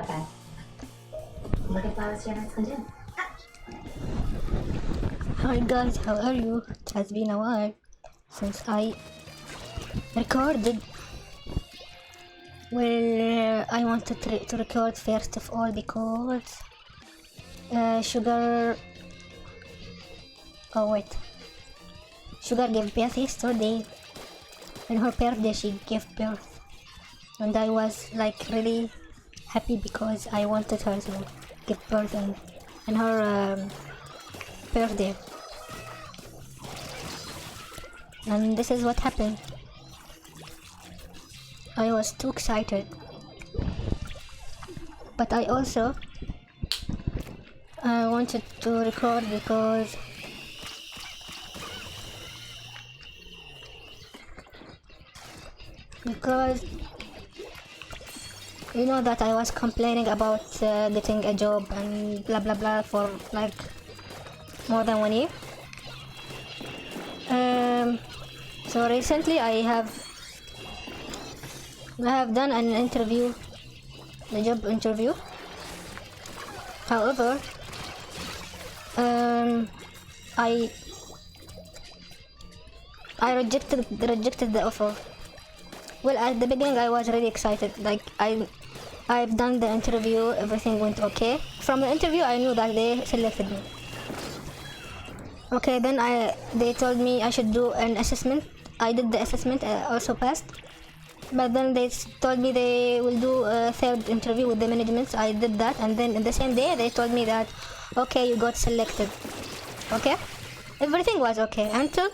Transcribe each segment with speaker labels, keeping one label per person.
Speaker 1: Okay. Look at those units continue.
Speaker 2: Hi guys, how are you? It has been a while since I recorded. Well, I wanted to record first of all because Sugar gave birth yesterday. On her birthday she gave birth, and I was like really happy because I wanted her to give birth on her birthday. And this is what happened. I was too excited, but I also wanted to record because you know that I was complaining about getting a job and blah blah blah for like more than 1 year. So recently I have done an interview, a job interview. However, I rejected the offer. Well, at the beginning I was really excited. Like I've done the interview, everything went okay. From the interview I knew that they selected me. Okay, then they told me I should do an assessment. I did the assessment, also passed. But then they told me they will do a third interview with the management. I did that, and then in the same day they told me that okay, you got selected. Okay, everything was okay until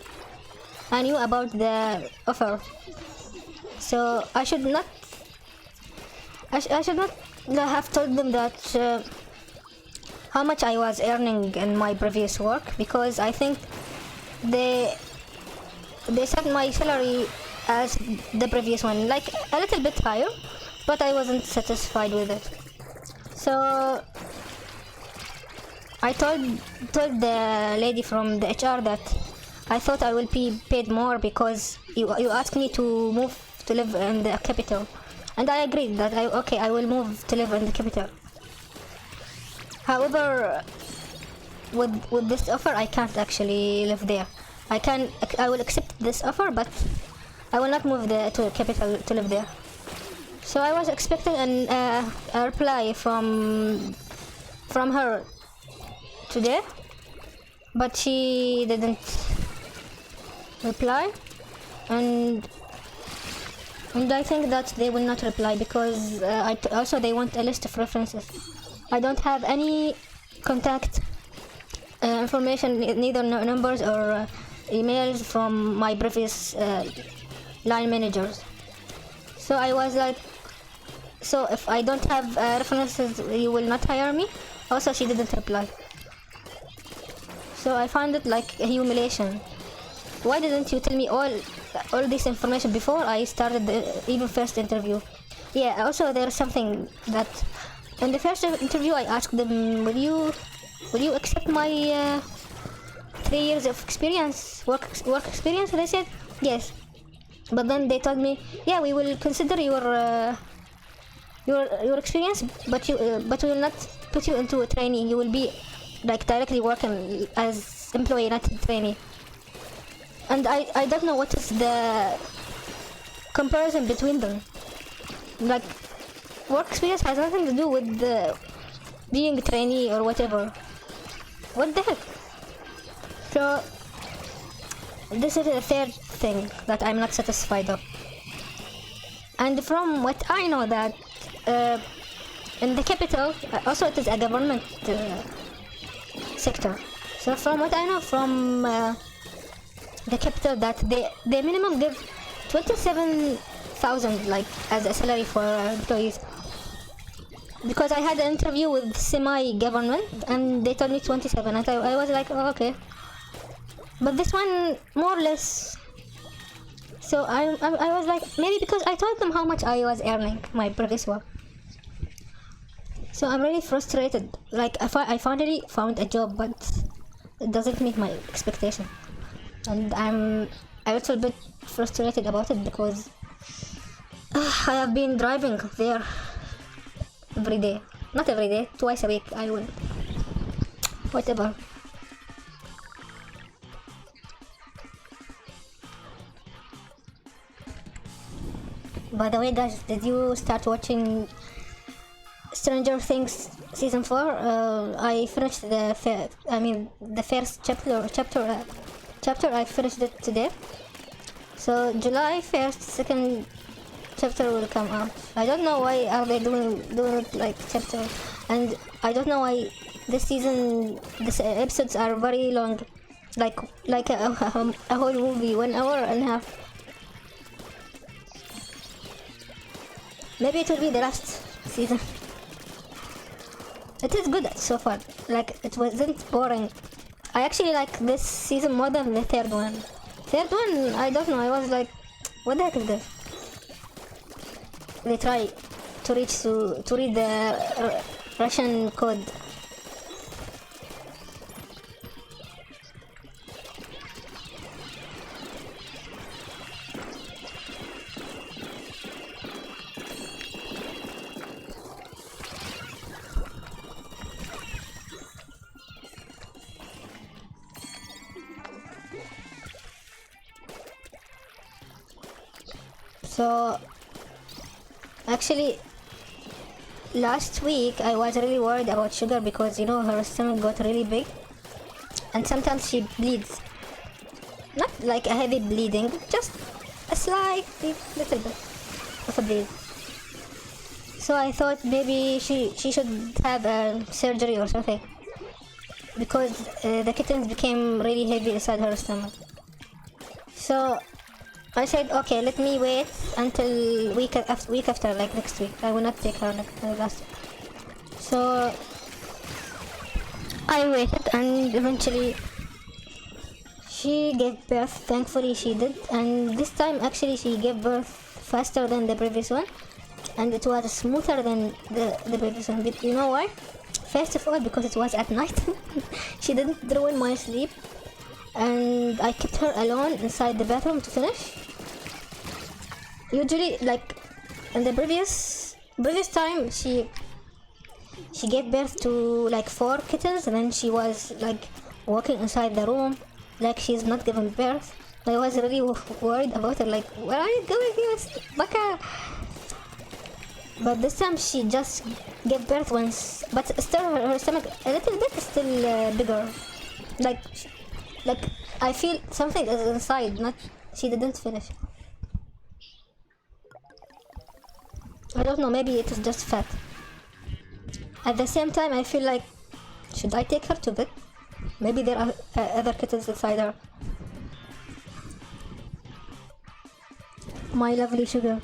Speaker 2: I knew about the offer. So I should not have told them that how much I was earning in my previous work, because I think they set my salary as the previous one, like a little bit higher, but I wasn't satisfied with it. So I told the lady from the HR that I thought I will be paid more because you asked me to move to live in the capital, and I agreed that I will move to live in the capital. However, with this offer I can't actually live there. I will accept this offer, but I will not move to the capital to live there. So I was expecting a reply from her today, but she didn't reply, and I think that they will not reply because also they want a list of references. I don't have any contact information, neither numbers or emails from my previous line managers. So I was like, so if I don't have references, you will not hire me? Also, she didn't reply. So I found it like a humiliation. Why didn't you tell me all this information before I started the even first interview? Yeah, also there's something that in the first interview I asked them, will you accept my 3 years of experience, work experience? They said yes, but then they told me, yeah, we will consider your experience, but we will not put you into a trainee. You will be like directly working as employee, not trainee. And I don't know what is the comparison between them. Like, work experience has nothing to do with being a trainee or whatever. What the heck? So this is the third thing that I'm not satisfied of. And from what I know that in the capital, also it is a government sector. So from what I know from the capital, that they minimum give 27,000 like as a salary for employees. Because I had an interview with semi-government and they told me 27, and I was like, oh, okay. But this one more or less. So I was like, maybe because I told them how much I was earning my previous work. So I'm really frustrated. Like I finally found a job, but it doesn't meet my expectation, and I'm a little bit frustrated about it because I have been driving there every day. Not every day, twice a week I will. Whatever. By the way, guys, did you start watching Stranger Things season 4? I finished the first chapter. I finished it today. So July 1st, second chapter will come out. I don't know why are they doing it like chapter, and I don't know why this episodes are very long, like a whole movie, 1 hour and a half. Maybe it will be the last season. It is good so far. Like, it wasn't boring. I actually like this season more than the third one. Third one, I don't know. I was like, what the heck is this? They try to read the Russian code. So, actually, last week I was really worried about Sugar because, you know, her stomach got really big and sometimes she bleeds. Not like a heavy bleeding, just a slight little bit of a bleed. So I thought maybe she should have a surgery or something because the kittens became really heavy inside her stomach. So I said, okay, let me wait until week after, like next week. I will not take her last week. So I waited, and eventually she gave birth. Thankfully, she did, and this time actually she gave birth faster than the previous one, and it was smoother than the previous one. But you know why? First of all, because it was at night. She didn't ruin my sleep, and I kept her alone inside the bathroom to finish. Usually, like in the previous time, she gave birth to like 4 kittens, and then she was like walking inside the room like she's not giving birth. I was really worried about her, like, where are you going, you baka? But this time she just gave birth once, but still her stomach a little bit still bigger. Like I feel something is inside, not she didn't finish. I don't know, maybe it is just fat. At the same time, I feel like, should I take her to vet? Maybe there are other kittens inside her. My lovely Sugar.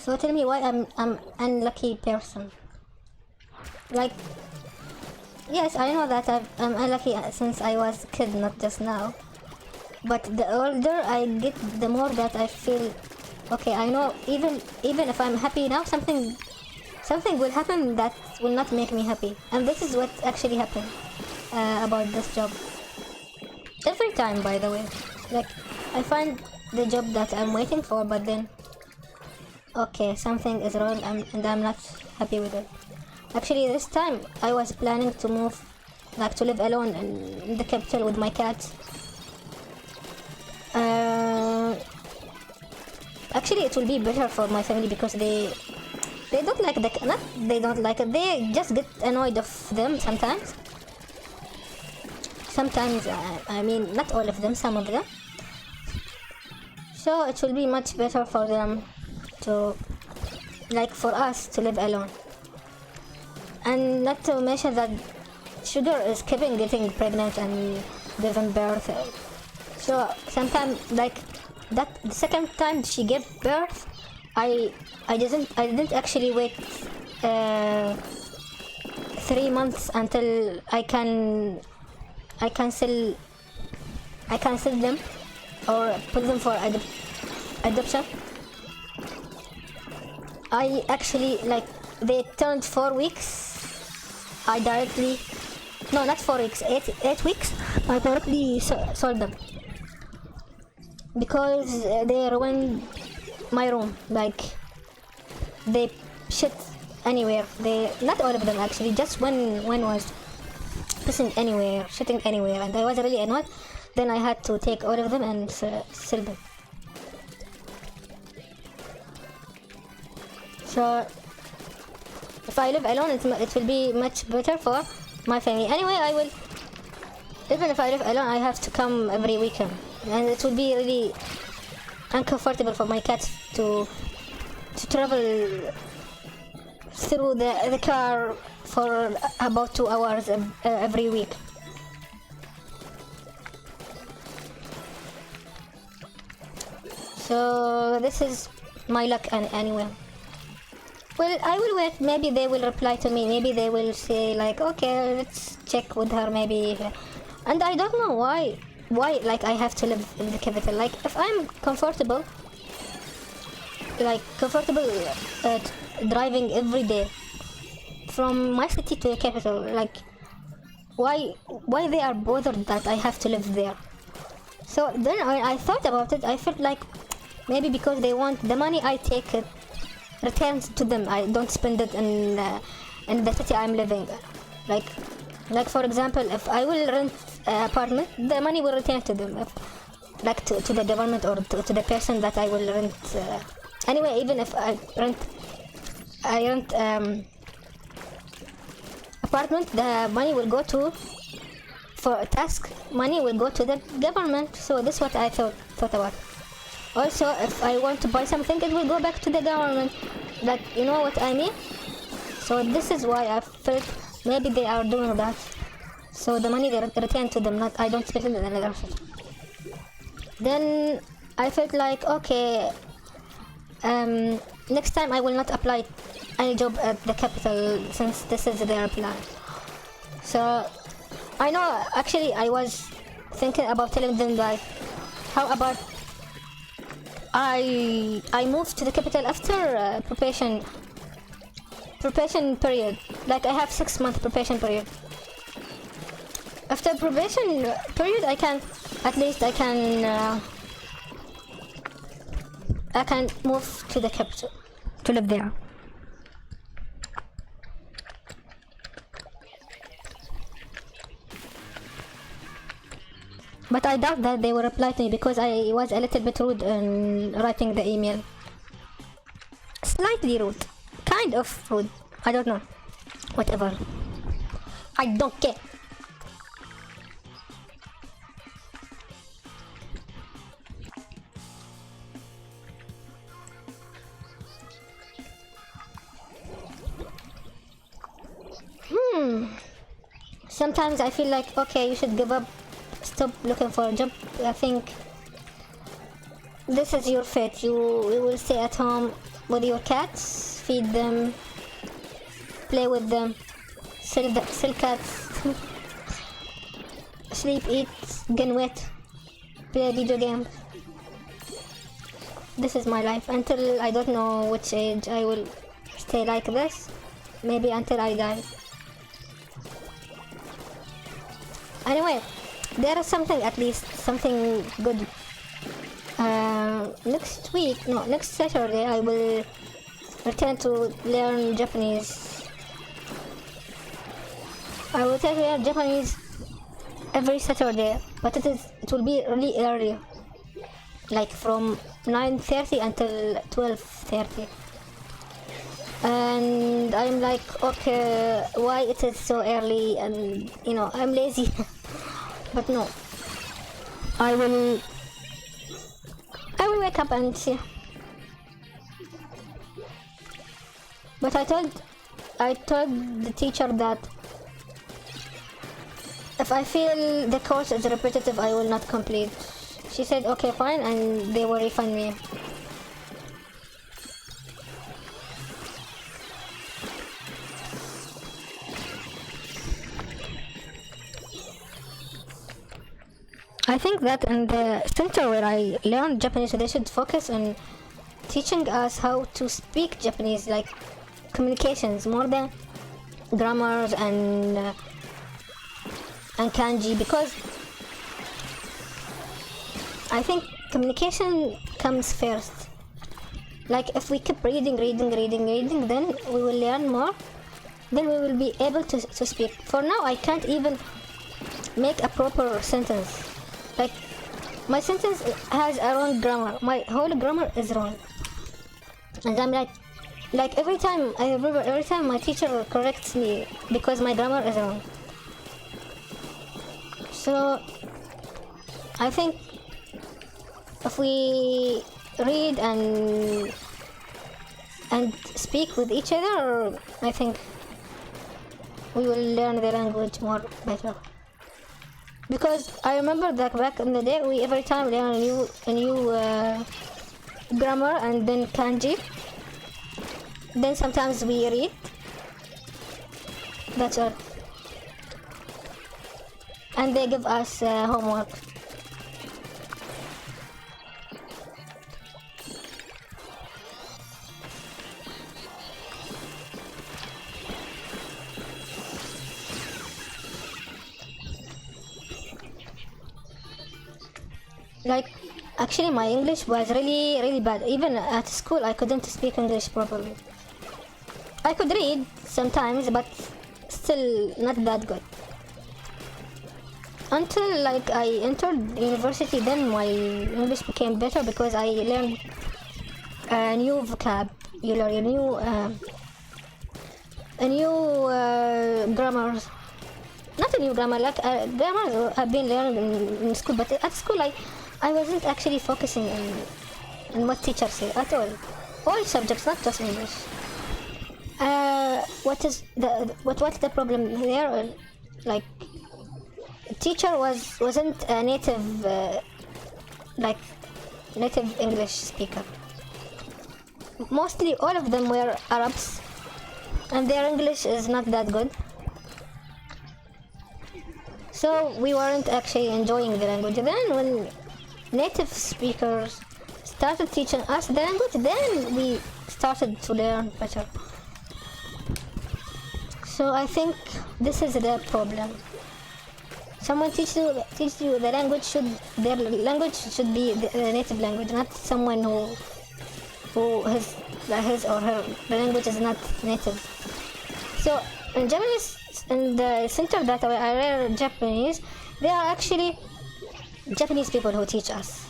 Speaker 2: So tell me why I'm unlucky person. Like, yes, I know that I'm unlucky since I was a kid, not just now. But the older I get, the more that I feel, okay, I know even if I'm happy now, something will happen that will not make me happy. And this is what actually happened about this job. Every time, by the way. Like, I find the job that I'm waiting for, but then, okay, something is wrong and I'm not happy with it. Actually, this time I was planning to move, like to live alone in the capital with my cats. Actually, it will be better for my family because they don't like they don't like it. They just get annoyed of them sometimes. Sometimes, I mean, not all of them, some of them. So it will be much better for them to, like, for us to live alone. And not to mention that Sugar is keeping getting pregnant and giving birth. So sometimes, like that, the second time she gave birth, I didn't actually wait 3 months until I can sell them or put them for adoption. I actually, like, they turned 4 weeks I directly, no, not 4 weeks, 8 weeks, I directly sold them. Because they ruined my room, like, they shit anywhere. They, not all of them actually, just one was pissing anywhere, shitting anywhere, and I was really annoyed. Then I had to take all of them and sell them. So if I live alone, it will be much better for my family. Anyway, I will, even if I live alone, I have to come every weekend, and it will be really uncomfortable for my cats to travel through the car for about 2 hours every week. So this is my luck anyway. Well, I will wait. Maybe they will reply to me. Maybe they will say like, okay, let's check with her maybe. And I don't know why like I have to live in the capital. Like if I'm comfortable driving every day from my city to the capital, like why they are bothered that I have to live there? So then when I thought about it, I felt like maybe because they want the money I take it returns to them. I don't spend it in the city I'm living. Like for example, if I will rent an apartment, the money will return to them, like to the government or to the person that I will rent. Anyway, even if I rent apartment, the money will go to, for a task, money will go to the government. So this is what I thought about. Also, if I want to buy something, it will go back to the government. Like, you know what I mean? So this is why I felt maybe they are doing that. So the money they return to them, not I don't spend it in another city. Then I felt like, okay, next time I will not apply any job at the capital since this is their plan. So I know, actually I was thinking about telling them like, how about I moved to the capital after probation period. Like I have 6-month probation period. After probation period, I can move to the capital to live there. But I doubt that they will reply to me because I was a little bit rude in writing the email. Slightly rude. Kind of rude. I don't know. Whatever. I don't care. Sometimes I feel like, okay, you should give up. Stop looking for a job. I think this is your fate. You will stay at home with your cats, feed them, play with them, sell cats, sleep, eat, gain weight, play video games. This is my life until I don't know which age I will stay like this. Maybe until I die. Anyway, there is something, at least something good. Next Saturday I will return to learn Japanese. I will try to learn Japanese every Saturday, but it will be really early, like from 9:30 until 12:30. And I'm like, okay, why it is so early? And you know, I'm lazy. But no, I will wake up and see. But I told the teacher that if I feel the course is repetitive, I will not complete. She said, okay, fine, and they will refund me. I think that in the center where I learned Japanese, they should focus on teaching us how to speak Japanese, like communications, more than grammars and kanji, because I think communication comes first. Like if we keep reading, then we will learn more. Then we will be able to speak. For now, I can't even make a proper sentence. Like my sentence has a wrong grammar. My whole grammar is wrong, and I'm like every time my teacher corrects me because my grammar is wrong. So I think if we read and speak with each other, I think we will learn the language more better. Because I remember that back in the day, we every time learn a new grammar and then kanji. Then sometimes we read. That's all. And they give us homework. Like, actually my English was really bad. Even at school I couldn't speak English properly. I could read sometimes, but still not that good. Until like I entered university, then my English became better because I learned a new vocabulary, a new grammar. Not a new grammar, like grammar I've been learning in school, but at school I wasn't actually focusing on what teachers say at all. All subjects, not just English. What's the problem there? Like, teacher wasn't a native native English speaker. Mostly all of them were Arabs, and their English is not that good. So we weren't actually enjoying the language. Then when native speakers started teaching us the language, then we started to learn better. So I think this is the problem. Someone teach you the language, their language should be the native language, not someone who his or her language is not native. So in Japanese, in the center that I learn Japanese, there are actually Japanese people who teach us.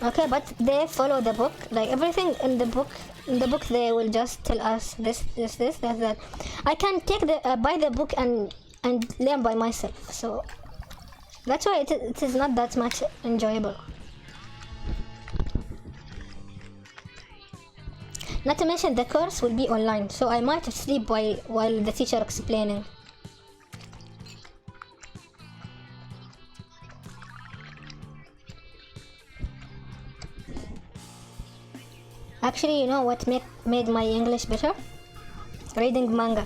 Speaker 2: Okay, but they follow the book, like everything in the book. In the book, they will just tell us this, that. I can take buy the book and learn by myself. So that's why it is not that much enjoyable. Not to mention the course will be online, so I might sleep while the teacher explaining. Actually, you know what made my English better? Reading manga.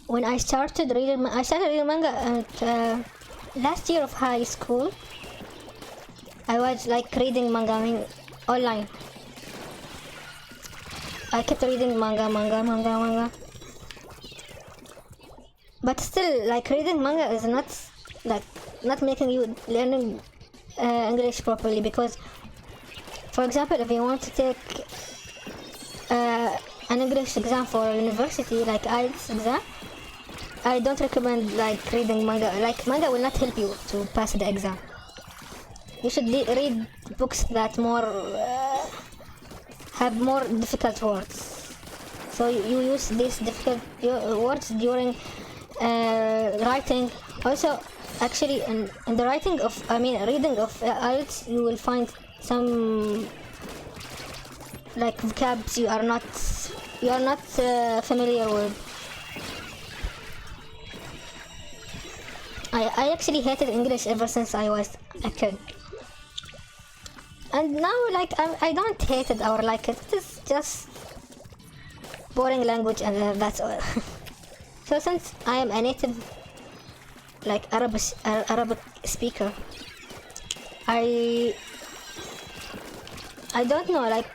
Speaker 2: When I started reading manga at last year of high school. I was like reading manga, online. I kept reading manga. But still, like reading manga is not making you learning English properly, because, for example, if you want to take an English exam for a university, like IELTS exam, I don't recommend like reading manga. Like manga will not help you to pass the exam. You should read books that have more difficult words. So you use these difficult words during writing. Also, actually, in the reading of IELTS, you will find some like vocabs you are not familiar with. I actually hated English ever since I was a kid. And now, like, I don't hate it or like it. It's just boring language, and that's all. So since I am a native, like, Arabic speaker, I don't know, like,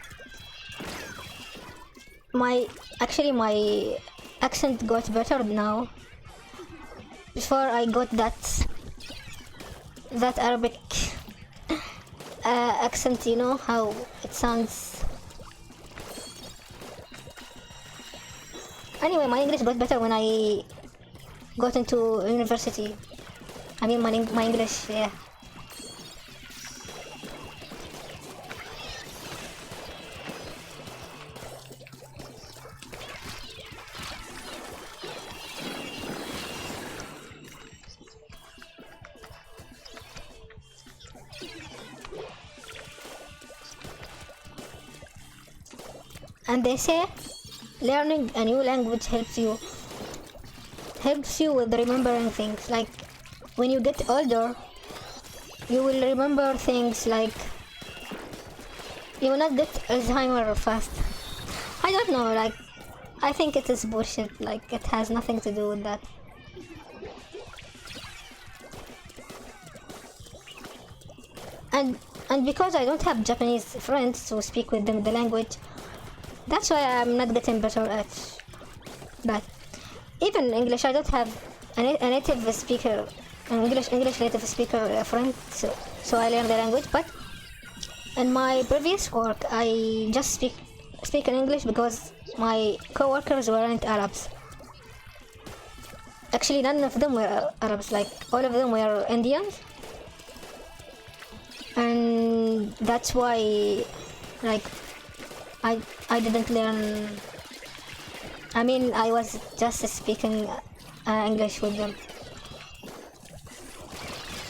Speaker 2: my accent got better now. Before I got that Arabic accent, you know how it sounds. Anyway, my English got better when I got into university. I mean, my English, yeah. And they say learning a new language helps you with remembering things. Like when you get older, you will remember things, like you will not get Alzheimer fast. I don't know, like I think it is bullshit, like it has nothing to do with that. And because I don't have Japanese friends to speak with them the language, that's why I'm not getting better at that. Even English, I don't have a native speaker, an English native speaker friend, so I learned the language. But in my previous work, I just speak in English because my co-workers weren't Arabs. Actually, none of them were Arabs. Like all of them were Indians, and that's why, like, I didn't learn. I mean, I was just speaking English with them.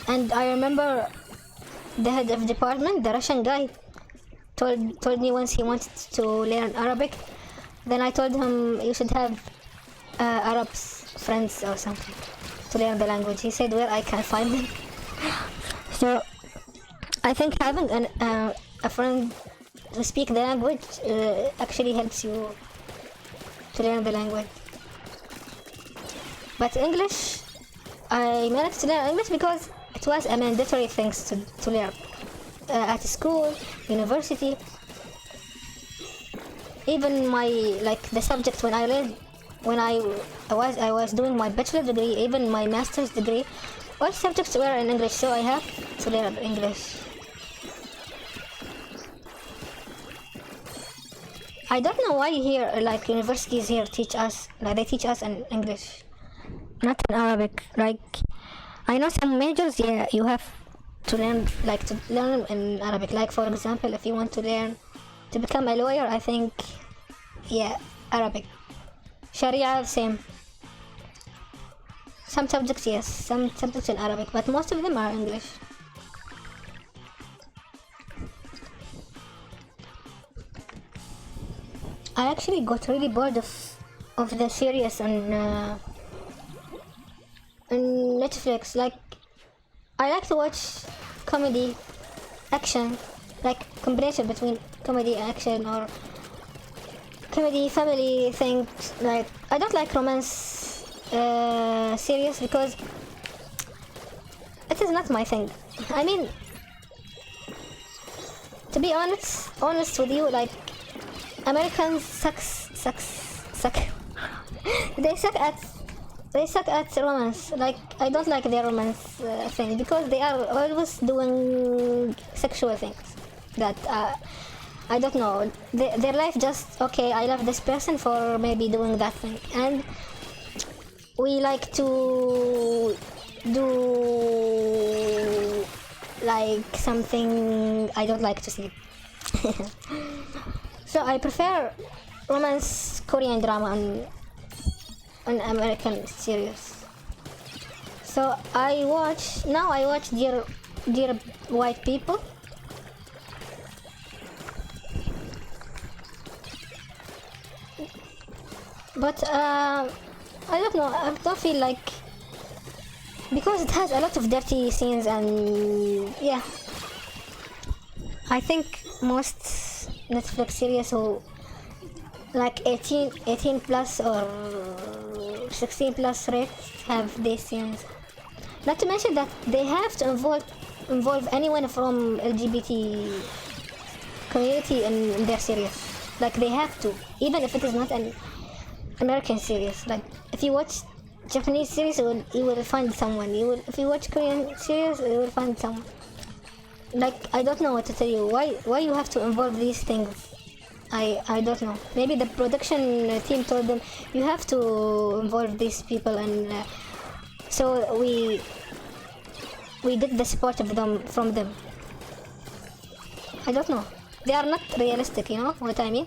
Speaker 2: And I remember the head of department, the Russian guy, told me once he wanted to learn Arabic. Then I told him you should have Arabs friends or something to learn the language. He said where I can find them. So I think having a friend to speak the language actually helps you to learn the language. But English, I managed to learn English because it was a mandatory thing to learn at school, university. Even my, like, the subject when I was doing my bachelor degree, even my master's degree, all subjects were in English, so I have to learn English. I don't know why here, like, universities here teach us, like, they teach us in English, not in Arabic. Like, I know some majors, yeah, you have to learn, like, to learn in Arabic. Like, for example, if you want to learn to become a lawyer, I think, yeah, Arabic. Sharia, same. Some subjects, yes, some subjects in Arabic, but most of them are English. I actually got really bored of the series on Netflix. Like, I like to watch comedy, action, like combination between comedy, action, or comedy, family things. Like, I don't like romance series because it is not my thing. I mean, to be honest with you, like, Americans suck. They suck at romance. Like, I don't like their romance thing because they are always doing sexual things that I don't know. Their life just, okay, I love this person for maybe doing that thing, and we like to do like something I don't like to see. So I prefer romance Korean drama and American series. So I watch Dear White People. But I don't know, I don't feel like, because it has a lot of dirty scenes, and yeah, I think most Netflix series who like 18 plus or 16 plus rates have these scenes. Not to mention that they have to involve anyone from LGBT community in their series. Like, they have to, even if it is not an American series. Like if you watch Japanese series, you will find someone. If you watch Korean series, you will find someone. Like I don't know what to tell you. Why you have to involve these things? I don't know. Maybe the production team told them you have to involve these people, and so we did the support of them from them. I don't know. They are not realistic, you know what I mean?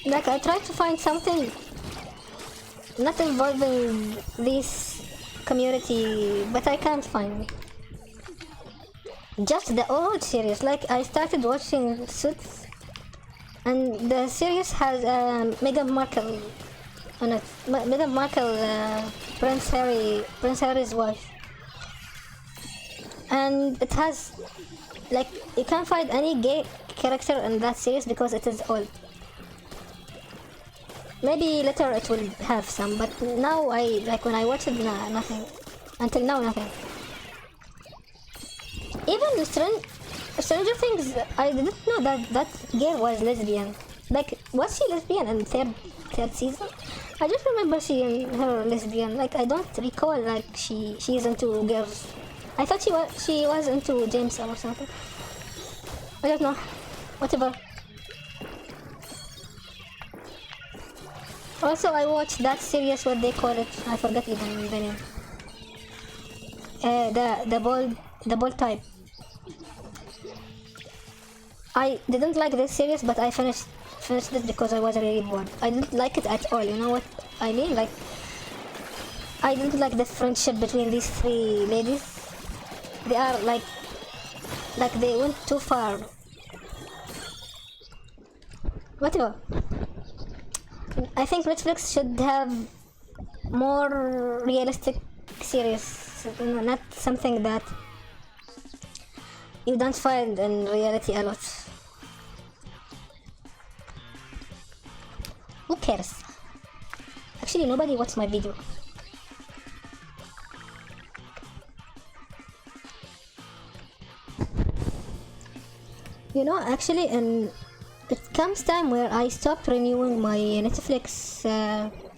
Speaker 2: Like I tried to find something not involving this community, but I can't find it. Just the old series. Like I started watching Suits, and the series has Meghan Markle on it. Meghan Markle, Prince Harry's wife, and it has like you can't find any gay character in that series because it is old. Maybe later it will have some, but now when I watch it, nah, nothing. Until now, nothing. Even Stranger Things, I didn't know that girl was lesbian. Like, was she lesbian in third season? I just remember seeing her lesbian. Like, I don't recall like she's into girls. I thought she was into James or something. I don't know. Whatever. Also, I watched that series, what they call it, I forgot even the name. The bold type. I didn't like this series, but I finished it because I was really bored. I didn't like it at all, you know what I mean? Like, I didn't like the friendship between these three ladies. They are like they went too far. Whatever. I think Netflix should have more realistic series, not something that you don't find in reality a lot. Who cares? Actually, nobody watched my video. You know, actually, it comes time where I stopped renewing my Netflix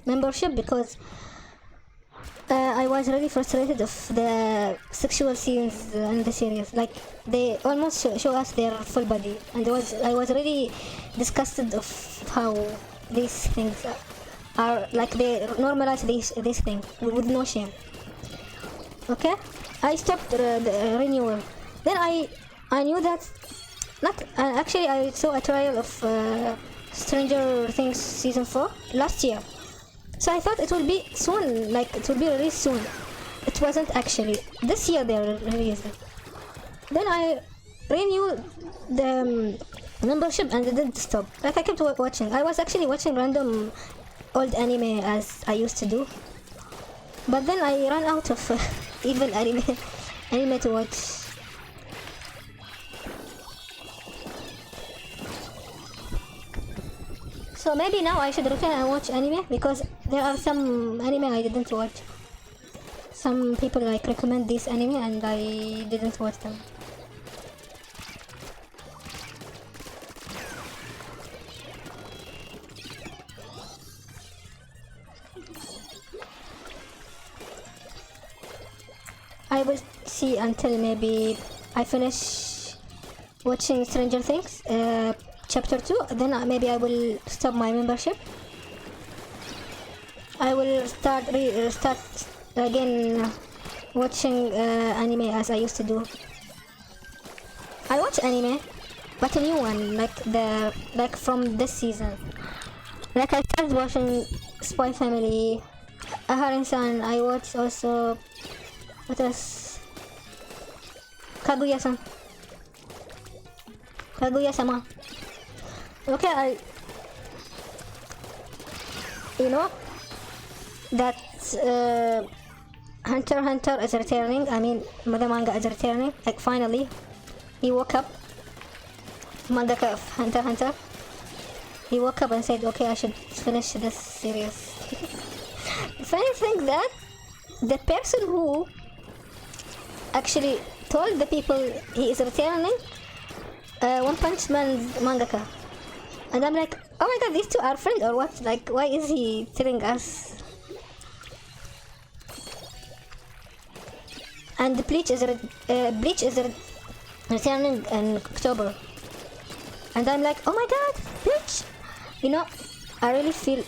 Speaker 2: membership because I was really frustrated of the sexual scenes in the series. Like they almost show us their full body, and I was really disgusted of how these things are like they normalize these things with no shame. Okay, I stopped the renewal. Then I knew that. Not actually, I saw a trial of Stranger Things season 4 last year, so I thought it will be soon, like it will be released soon. It wasn't actually. This year they released it. Then I renewed the membership and it didn't stop. Like I kept watching. I was actually watching random old anime as I used to do, but then I ran out of even anime to watch. So maybe now I should return and watch anime because there are some anime I didn't watch. Some people like recommend this anime and I didn't watch them. I will see until maybe I finish watching Stranger Things. Chapter 2, then maybe I will stop my membership. I will start again watching anime as I used to do. I watch anime, but a new one, like from this season. Like I started watching Spy Family, Aharen-san. I watched also What else? Kaguya-san. Kaguya-sama. Okay, you know that Hunter x Hunter is returning. I mean, the manga is returning. Like finally, he woke up. Mangaka of Hunter x Hunter. He woke up and said, "Okay, I should finish this series." Funny thing that the person who actually told the people he is returning, One Punch Man's mangaka, and I'm like, oh my god, these two are friends or what? Like, why is he telling us? And Bleach is returning in October, and I'm like, oh my god, Bleach! You know, I really feel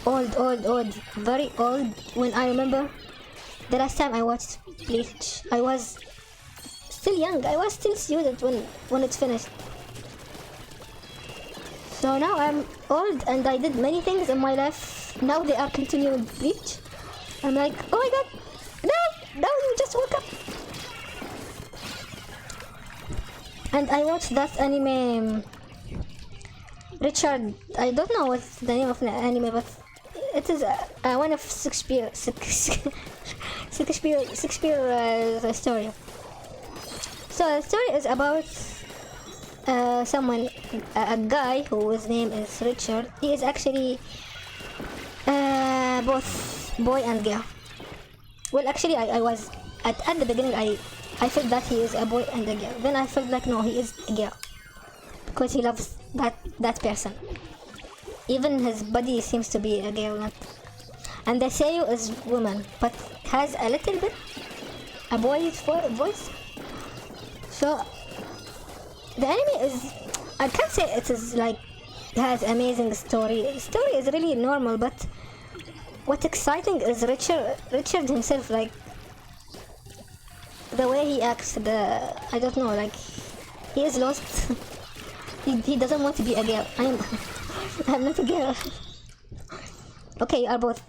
Speaker 2: old, very old when I remember the last time I watched Bleach. I was still young. I was still student when it finished. So now I'm old and I did many things in my life. Now they are continuing Bleach. I'm like, oh my god, no, you just woke up. And I watched that anime, Richard. I don't know what's the name of the anime, but it is one of Shakespeare story. So the story is about someone, a guy whose name is Richard. He is actually both boy and girl. Well, actually, I was at the beginning. I felt that he is a boy and a girl. Then I felt like no, he is a girl because he loves that person. Even his body seems to be a girl, not. And the Seiyu is woman, but has a little bit a boy's voice. So the anime is, I can't say it is like has amazing story. The story is really normal, but what's exciting is Richard himself, like the way he acts. I don't know, like he is lost. he doesn't want to be a girl. I'm not a girl. Okay, you are both.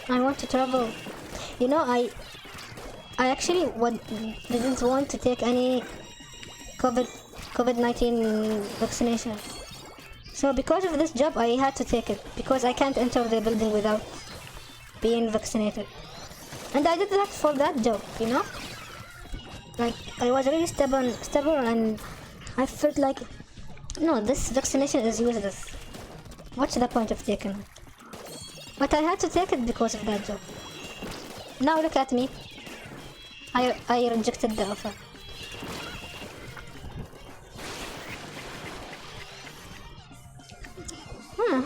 Speaker 2: I want to travel. You know, I actually didn't want to take any COVID-19 vaccination. So because of this job, I had to take it because I can't enter the building without being vaccinated. And I did that for that job, you know. Like I was really stubborn, and I felt like, no, this vaccination is useless. What's the point of taking it? But I had to take it because of that job. Now look at me. I rejected the offer.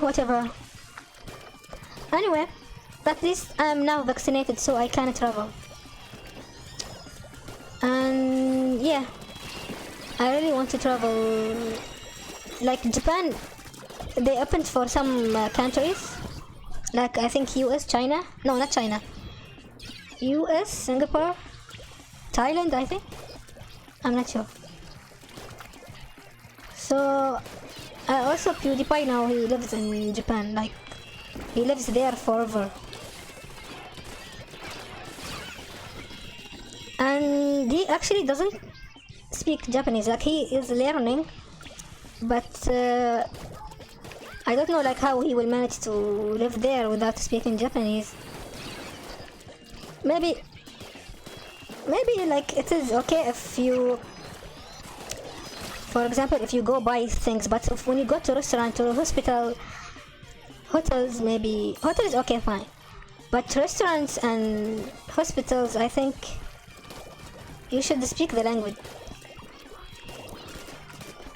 Speaker 2: Whatever. Anyway, at least I'm now vaccinated, so I can travel. And yeah, I really want to travel. Like Japan, they opened for some countries. Like I think US, China. No, not China. US, Singapore, Thailand, I think. I'm not sure. So also PewDiePie now, he lives in Japan. Like he lives there forever. And he actually doesn't speak Japanese. Like he is learning, but I don't know like how he will manage to live there without speaking Japanese. Maybe like it is okay if you, for example, if you go buy things, but when you go to restaurant or hospital, hotels, maybe hotels, okay, fine, but restaurants and hospitals, I think you should speak the language.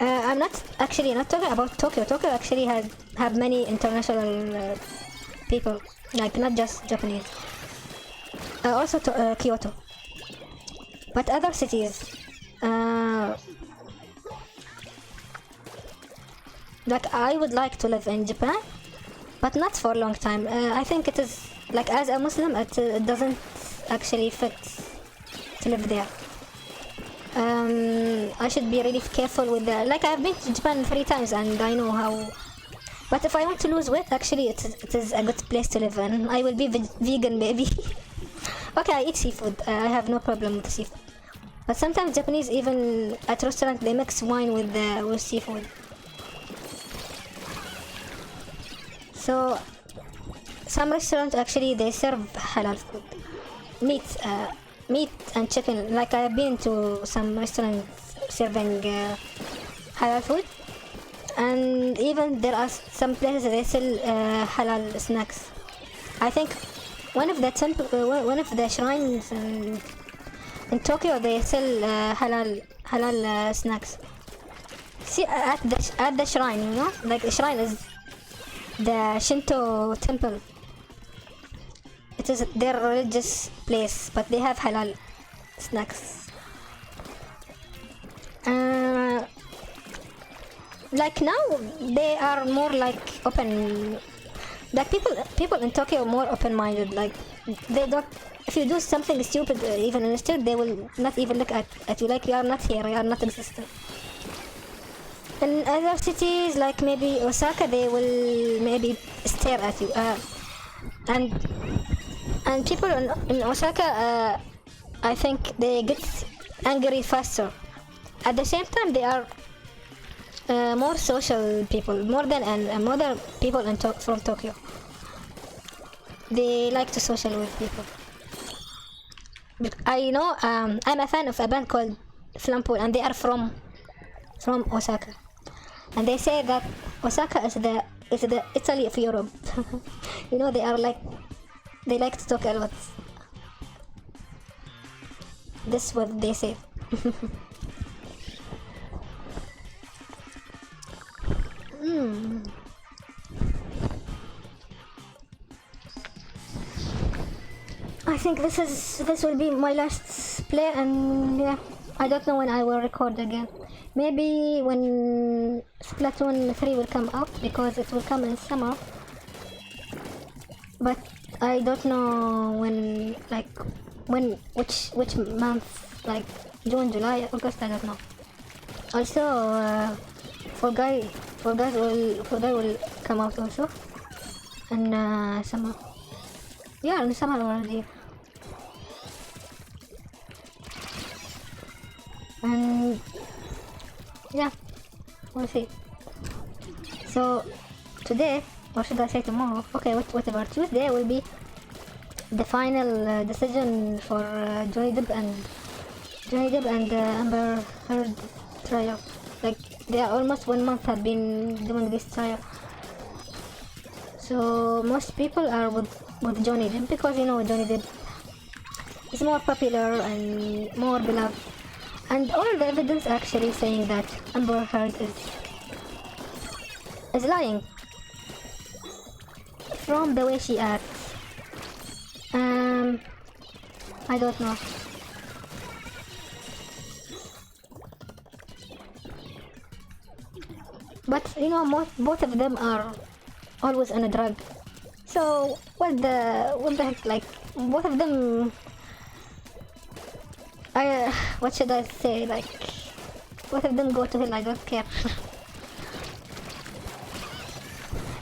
Speaker 2: I'm not actually not talking about Tokyo. Tokyo actually have many international people, like not just Japanese. Also Kyoto, but other cities. Like I would like to live in Japan, but not for a long time. I think it is like as a Muslim, it doesn't actually fit to live there. I should be really careful with that. Like I've been to Japan 3 times and I know how. But if I want to lose weight, actually it is a good place to live in. I will be vegan maybe. Okay, I eat seafood. I have no problem with seafood. But sometimes Japanese, even at restaurant, they mix wine with seafood. So some restaurants actually they serve halal food, meat and chicken. Like I have been to some restaurants serving halal food, and even there are some places they sell halal snacks. I think one of the shrines in Tokyo they sell halal snacks. See at the shrine, you know, like the shrine is the Shinto temple. It is their religious place, but they have halal snacks. Like now, they are more like open. Like people in Tokyo are more open-minded. Like they don't. If you do something stupid, even in the street, they will not even look at you. Like you are not here, you are not existent. In other cities, like maybe Osaka, they will maybe stare at you. And people in Osaka, I think they get angry faster. At the same time, they are more social people, more than people from Tokyo. They like to social with people. I know I'm a fan of a band called Flampool, and they are from Osaka. And they say that Osaka is the Italy of Europe. You know, they like to talk a lot. This is what they say. I think this will be my last play, and yeah, I don't know when I will record again. Maybe when Splatoon 3 will come out, because it will come in summer. But I don't know when, which month, like June, July, August, I don't know. Also, Fall Guy will come out also, and summer. Yeah, in summer already. And yeah, we'll see. So today, or should I say tomorrow? Okay, whatever. Tuesday will be the final decision for Johnny Depp and Amber Heard trial. Like they are almost 1 month have been doing this trial. So most people are with Johnny Depp because you know Johnny Depp is more popular and more beloved. And all the evidence actually saying that Amber Heard is lying from the way she acts. I don't know. But you know, both of them are always on a drug. So what the heck? Like both of them. What should I say? Like, both of them go to hell, I don't care.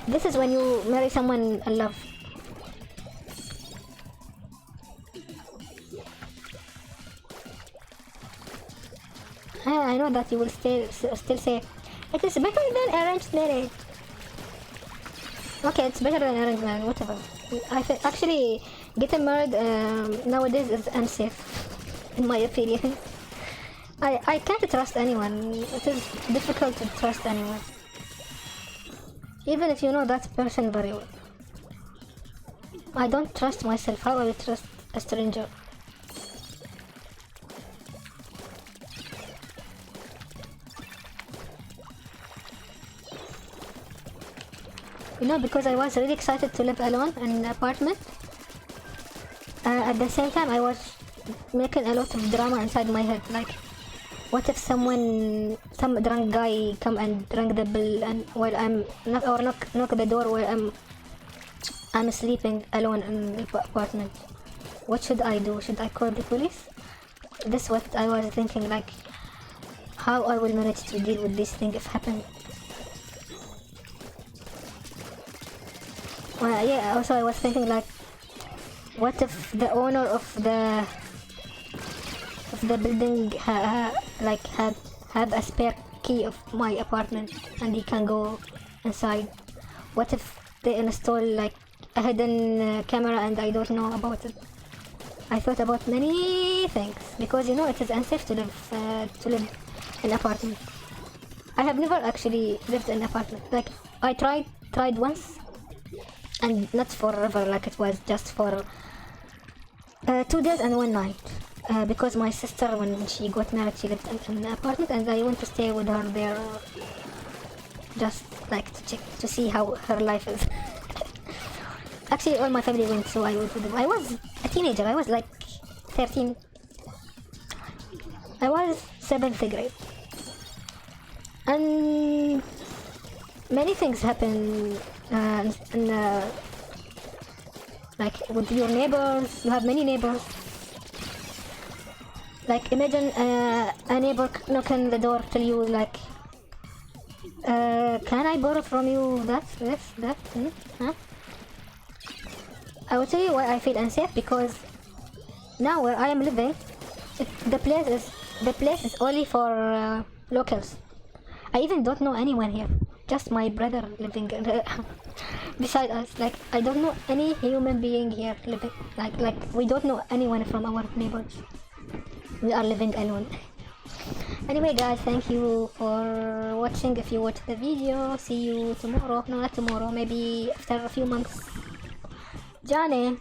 Speaker 2: This is when you marry someone in love. I know that you will still say, it is better than arranged marriage. Okay, it's better than arranged marriage, whatever. Actually, getting married nowadays is unsafe. In my opinion. I can't trust anyone. It is difficult to trust anyone. Even if you know that person very well. I don't trust myself. How will I trust a stranger? You know, because I was really excited to live alone in an apartment. At the same time, I was making a lot of drama inside my head. Like, what if some drunk guy come and ring the bell and while I'm not, or knock the door while I'm sleeping alone in the apartment? What should I do? Should I call the police? That's what I was thinking. Like, how I will manage to deal with this thing if happen. Well, yeah. Also, I was thinking like, what if the owner of the building have a spare key of my apartment and he can go inside? What if they install like a hidden camera and I don't know about it? I thought about many things because you know it is unsafe to live in an apartment. I have never actually lived in an apartment. Like I tried once, and not forever. Like it was just for 2 days and 1 night. Because my sister, when she got married, she lived in an apartment, and I went to stay with her there, just like to check to see how her life is. Actually, all my family went, so I went with them. I was a teenager. I was like 13. I was 7th grade, and many things happen. Like with your neighbors, you have many neighbors. Like imagine a neighbor knocking the door, tell you like, can I borrow from you that? Huh? I will tell you why I feel unsafe, because now where I am living, the place is only for locals. I even don't know anyone here. Just my brother living beside us. Like I don't know any human being here living. Like we don't know anyone from our neighbors. We are living alone. Anyway guys, thank you for watching. If you watched the video, see you tomorrow. No, not tomorrow, maybe after a few months. Johnny.